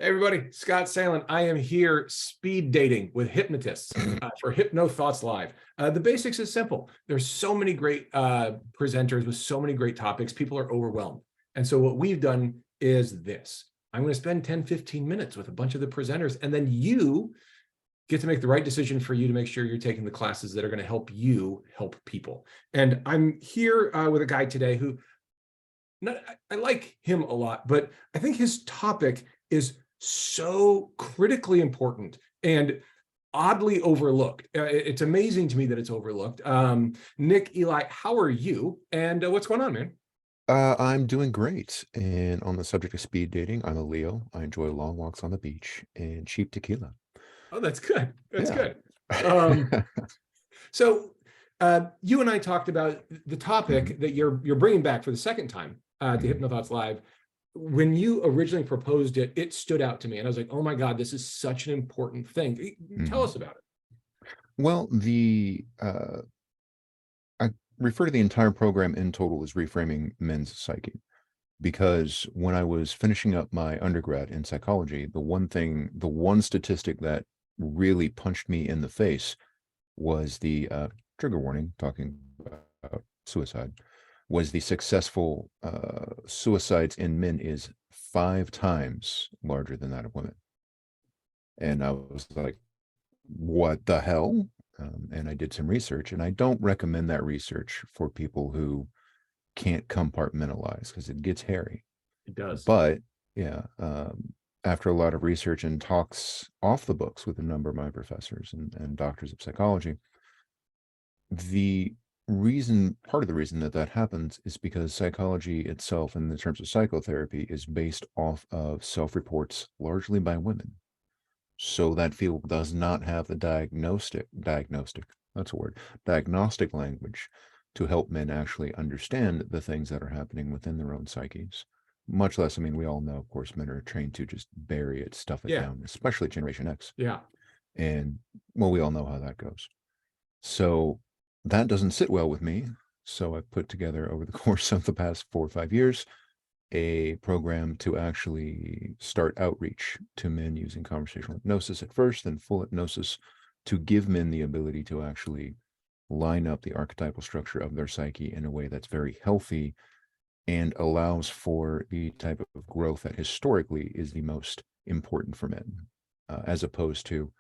Hey everybody, Scott Salen. I am here speed dating with hypnotists for HypnoThoughts Live. The basics is simple. There's so many great presenters with so many great topics. People are overwhelmed. And so what we've done is this. I'm going to spend 10, 15 minutes with a bunch of the presenters, and then you get to make the right decision for you to make sure you're taking the classes that are going to help you help people. And I'm here with a guy today who, I like him a lot, but I think his topic is so critically important and oddly overlooked. It's amazing to me that it's overlooked. Nick, Eli, how are you? And what's going on, man? I'm doing great. And on the subject of speed dating, I'm a Leo. I enjoy long walks on the beach and cheap tequila. Oh, that's good. That's Yeah. good. Um, so you and I talked about the Mhm, topic that you're bringing back for the second time to mhm, HypnoThoughts Live. When you originally proposed it, it stood out to me, and I was like, "Oh my God, this is such an important thing." Tell mhm. us about it. Well, I refer to the entire program in total as reframing men's psyche because when I was finishing up my undergrad in psychology, the one statistic that really punched me in the face was the trigger warning talking about suicide was the successful suicides in men is 5 times larger than that of women. And I was like, what the hell? And I did some research, and I don't recommend that research for people who can't compartmentalize because it gets hairy. It does. But yeah, after a lot of research and talks off the books with a number of my professors and doctors of psychology, the part of the reason that that happens is because psychology itself, in the terms of psychotherapy, is based off of self-reports largely by women. So that field does not have the that's a word, diagnostic language to help men actually understand the things that are happening within their own psyches. Much less, I mean, we all know, of course, men are trained to just bury it, stuff it Yeah, down, especially Generation X. yeah. And well, we all know how that goes. So that doesn't sit well with me. So I put together over the course of the past 4 or 5 years a program to actually start outreach to men using conversational hypnosis at first, then full hypnosis to give men the ability to actually line up the archetypal structure of their psyche in a way that's very healthy and allows for the type of growth that historically is the most important for men, as opposed to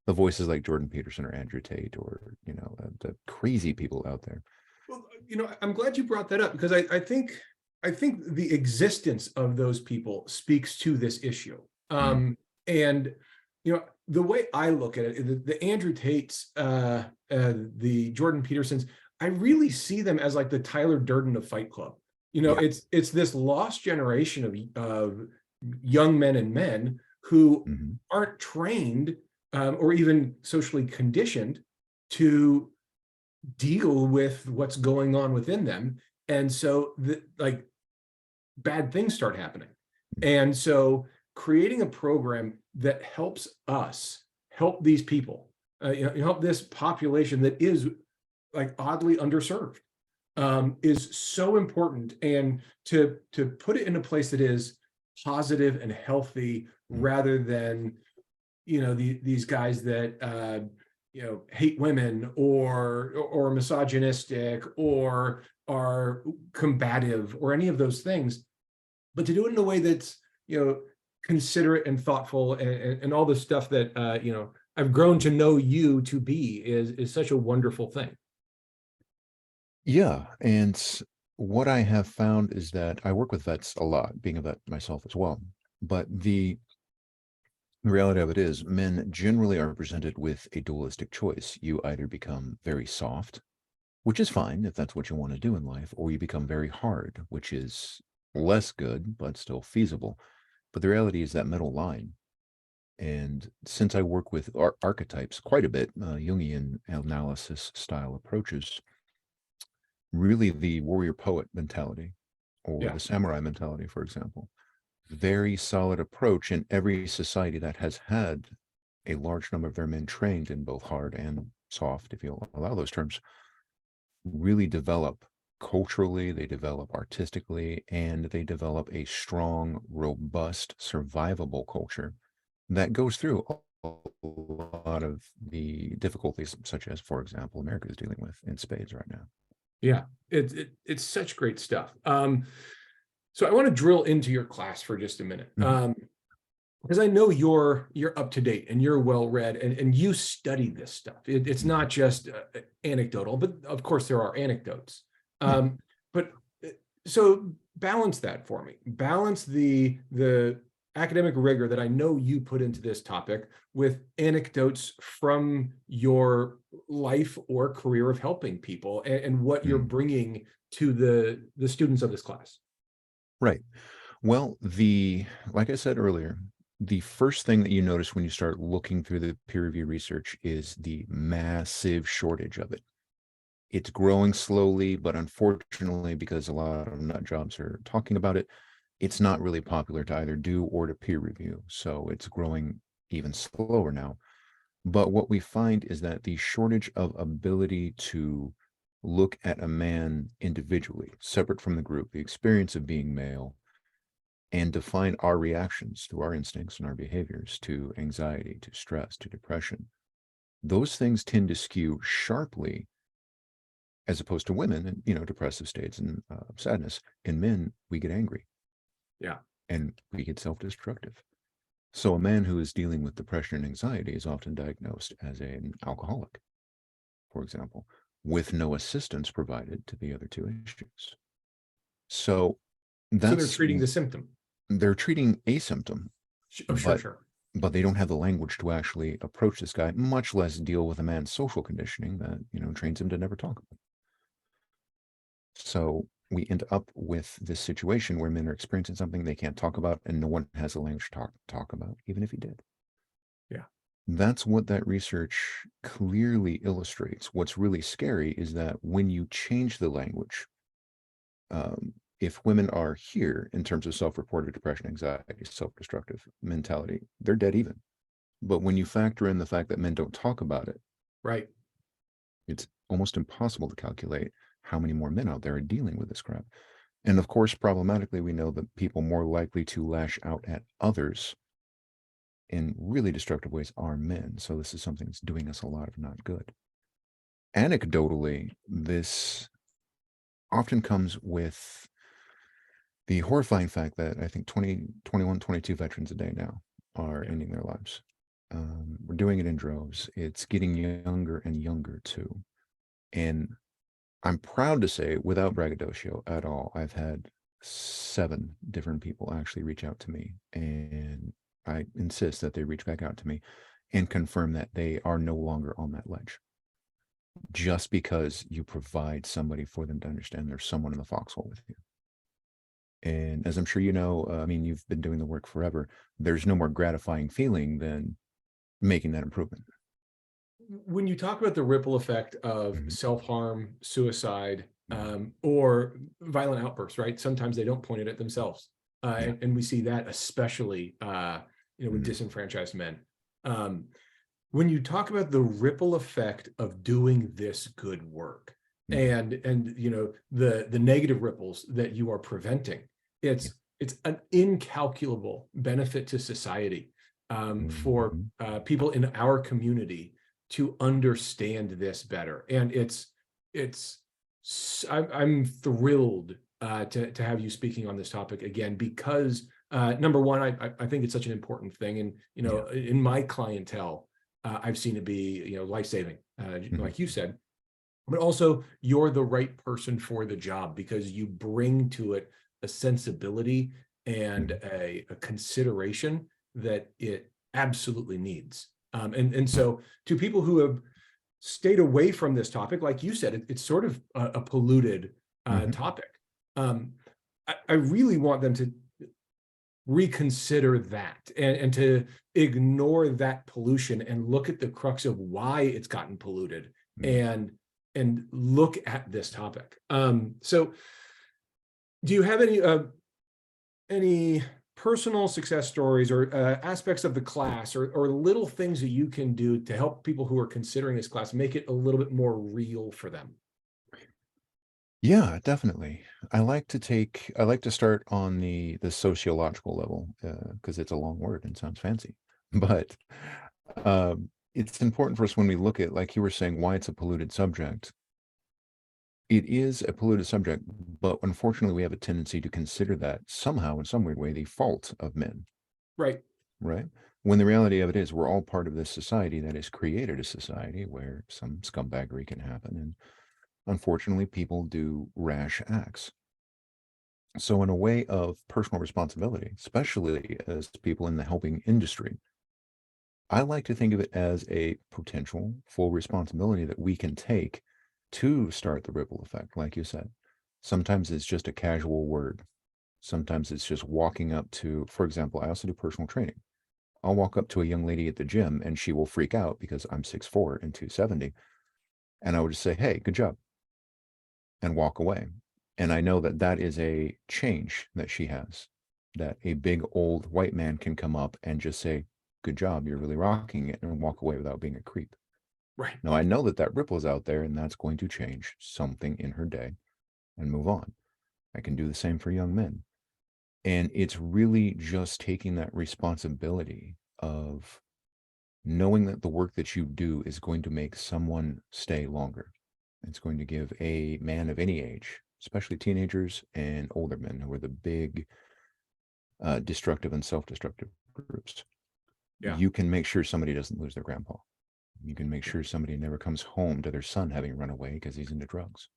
the voices like Jordan Peterson or Andrew Tate or the crazy people out there. Well, I'm glad you brought that up because I think the existence of those people speaks to this issue. Mm, And the way I look at it, the Andrew Tates, the Jordan Petersons, I really see them as like the Tyler Durden of Fight Club. yeah. It's this lost generation of young men and men who Hmm. aren't trained or even socially conditioned to deal with what's going on within them. And so like bad things start happening. And so creating a program that helps us help these people, help this population that is like oddly underserved, is so important. And to put it in a place that is positive and healthy rather than these guys that hate women or misogynistic or are combative or any of those things, but to do it in a way that's considerate and thoughtful and all the stuff that I've grown to know you to be is such a wonderful thing. Yeah, and what I have found is that I work with vets a lot, being a vet myself as well. But the reality of it is, men generally are presented with a dualistic choice. You either become very soft, which is fine if that's what you want to do in life, or you become very hard, which is less good, but still feasible. But the reality is that middle line. And since I work with archetypes quite a bit, Jungian analysis style approaches, really the warrior poet mentality or Yeah. the samurai mentality, for example. Very solid approach in every society that has had a large number of their men trained in both hard and soft, if you'll allow those terms, really develop culturally, they develop artistically, and they develop a strong, robust, survivable culture that goes through a lot of the difficulties, such as, for example, America is dealing with in spades right now. Yeah, it's such great stuff. So I want to drill into your class for just a minute. Mhm. Because I know you're up to date and you're well read and you study this stuff. It's Mhm. not just anecdotal, but of course there are anecdotes. Yeah. But so balance that for me. Balance the academic rigor that I know you put into this topic with anecdotes from your life or career of helping people and what you're Mm. bringing to the students of this class. Right. Well, like I said earlier, the first thing that you notice when you start looking through the peer review research is the massive shortage of it. It's growing slowly, but unfortunately, because a lot of nut jobs are talking about it, it's not really popular to either do or to peer review. So it's growing even slower now. But what we find is that the shortage of ability to look at a man individually, separate from the group, the experience of being male, and define our reactions to our instincts and our behaviors to anxiety, to stress, to depression. Those things tend to skew sharply as opposed to women and, depressive states and sadness. In men, we get angry Yeah. and we get self-destructive. So a man who is dealing with depression and anxiety is often diagnosed as an alcoholic, for example, with no assistance provided to the other two issues. So So they're that's treating the symptom. they're treating a symptom, Oh, sure, but sure. they don't have the language to actually approach this guy, much less deal with a man's social conditioning that, trains him to never talk about. So we end up with this situation where men are experiencing something they can't talk about, and no one has a language to talk about, even if he did. Yeah. That's what that research clearly illustrates. What's really scary is that when you change the language, if women are here in terms of self-reported depression, anxiety, self-destructive mentality, they're dead even. But when you factor in the fact that men don't talk about it, Right. it's almost impossible to calculate how many more men out there are dealing with this crap. And of course, problematically, we know that people more likely to lash out at others in really destructive ways are men. So this is something that's doing us a lot of not good. Anecdotally, this often comes with the horrifying fact that I think 20, 21, 22 veterans a day now are Yeah. ending their lives. We're doing it in droves. It's getting younger and younger too. And I'm proud to say, without braggadocio at all, I've had 7 different people actually reach out to me. And I insist that they reach back out to me and confirm that they are no longer on that ledge. Just because you provide somebody for them to understand there's someone in the foxhole with you. And as I'm sure you know, I mean, you've been doing the work forever. There's no more gratifying feeling than making that improvement. When you talk about the ripple effect of Mhm. self-harm, suicide, Mhm. or violent outbursts, right? Sometimes they don't point it at themselves. Yeah. And we see that especially, with Mhm. disenfranchised men. Um, when you talk about the ripple effect of doing this good work Mhm. and the negative ripples that you are preventing, Yeah. it's an incalculable benefit to society, for Mhm. people in our community to understand this better. And I'm thrilled to have you speaking on this topic again, because number one, I think it's such an important thing. And, Yeah. in my clientele, I've seen it be, life-saving, Mhm. like you said, but also you're the right person for the job because you bring to it a sensibility and Mhm. a consideration that it absolutely needs. And so to people who have stayed away from this topic, like you said, it's sort of a polluted Mhm. topic. I really want them to reconsider that and to ignore that pollution and look at the crux of why it's gotten polluted Mhm. and look at this topic. So do you have any personal success stories or aspects of the class or little things that you can do to help people who are considering this class make it a little bit more real for them? Yeah, definitely. I like to start on the sociological level, because it's a long word and sounds fancy. But it's important for us when we look at, like you were saying, why it's a polluted subject. It is a polluted subject, but unfortunately, we have a tendency to consider that somehow, in some weird way, the fault of men, Right. right? When the reality of it is, we're all part of this society that has created a society where some scumbaggery can happen. And unfortunately, people do rash acts. So, in a way of personal responsibility, especially as people in the helping industry, I like to think of it as a potential full responsibility that we can take to start the ripple effect, like you said. Sometimes it's just a casual word. Sometimes it's just walking up to, for example, I also do personal training. I'll walk up to a young lady at the gym and she will freak out because I'm 6'4" and 270. And I would just say, hey, good job, and walk away. And I know that that is a change that she has, that a big old white man can come up and just say, good job, you're really rocking it, and walk away without being a creep. Right. Now, I know that that ripples out there and that's going to change something in her day and move on. I can do the same for young men. And it's really just taking that responsibility of knowing that the work that you do is going to make someone stay longer. It's going to give a man of any age, especially teenagers and older men who are the big destructive and self-destructive groups. Yeah. You can make sure somebody doesn't lose their grandpa. You can make sure somebody never comes home to their son having run away because he's into drugs.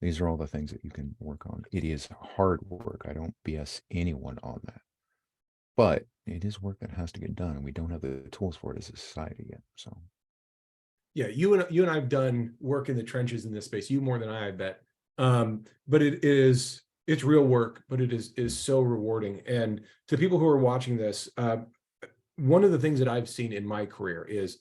These are all the things that you can work on. It is hard work. I don't BS anyone on that. But it is work that has to get done, and we don't have the tools for it as a society yet. So Yeah, you and I've done work in the trenches in this space. You more than I bet. But it's real work, but it is so rewarding. And to people who are watching this, one of the things that I've seen in my career is,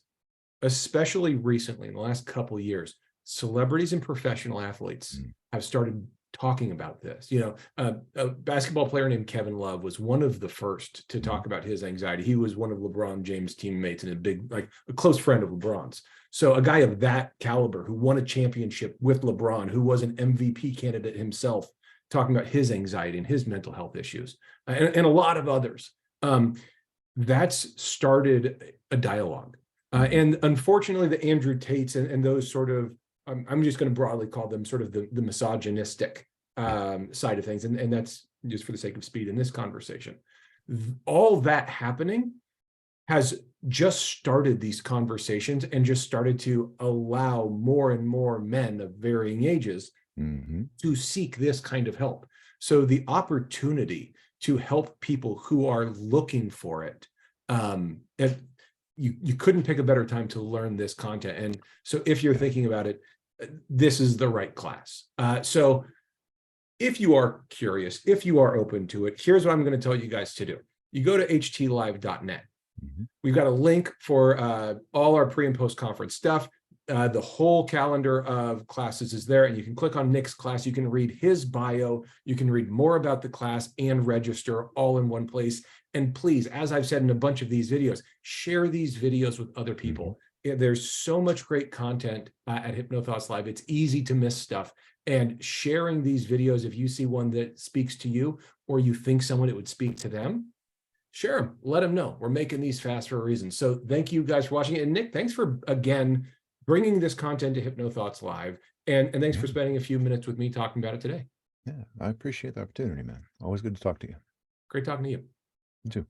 especially recently in the last couple of years, celebrities and professional athletes mm, have started talking about this. A basketball player named Kevin Love was one of the first to mm, talk about his anxiety. He was one of LeBron James' teammates and like a close friend of LeBron's. So a guy of that caliber who won a championship with LeBron, who was an MVP candidate himself, talking about his anxiety and his mental health issues, and a lot of others. That's started a dialogue. mm, And unfortunately, the Andrew Tates and those sort of, I'm just going to broadly call them sort of the misogynistic yeah, side of things. And that's just for the sake of speed in this conversation. All that happening has just started these conversations and just started to allow more and more men of varying ages mm-hmm, to seek this kind of help. So the opportunity to help people who are looking for it, if you couldn't pick a better time to learn this content. And so if you're yeah, thinking about it, this is the right class. So if you are curious, if you are open to it, here's what I'm going to tell you guys to do. You go to htlive.net. mm-hmm, We've got a link for all our pre and post conference stuff. The whole calendar of classes is there, and you can click on Nick's class. You can read his bio. You can read more about the class and register all in one place. And please, as I've said in a bunch of these videos, share these videos with other mm-hmm, people. There's so much great content at HypnoThoughts Live. It's easy to miss stuff. And sharing these videos, if you see one that speaks to you or you think someone it would speak to them, share them, let them know. We're making these fast for a reason. So thank you guys for watching. And Nick, thanks for, again, bringing this content to HypnoThoughts Live. And thanks yeah, for spending a few minutes with me talking about it today. yeah. I appreciate the opportunity, man. Always good to talk to you. Great talking to you. You too.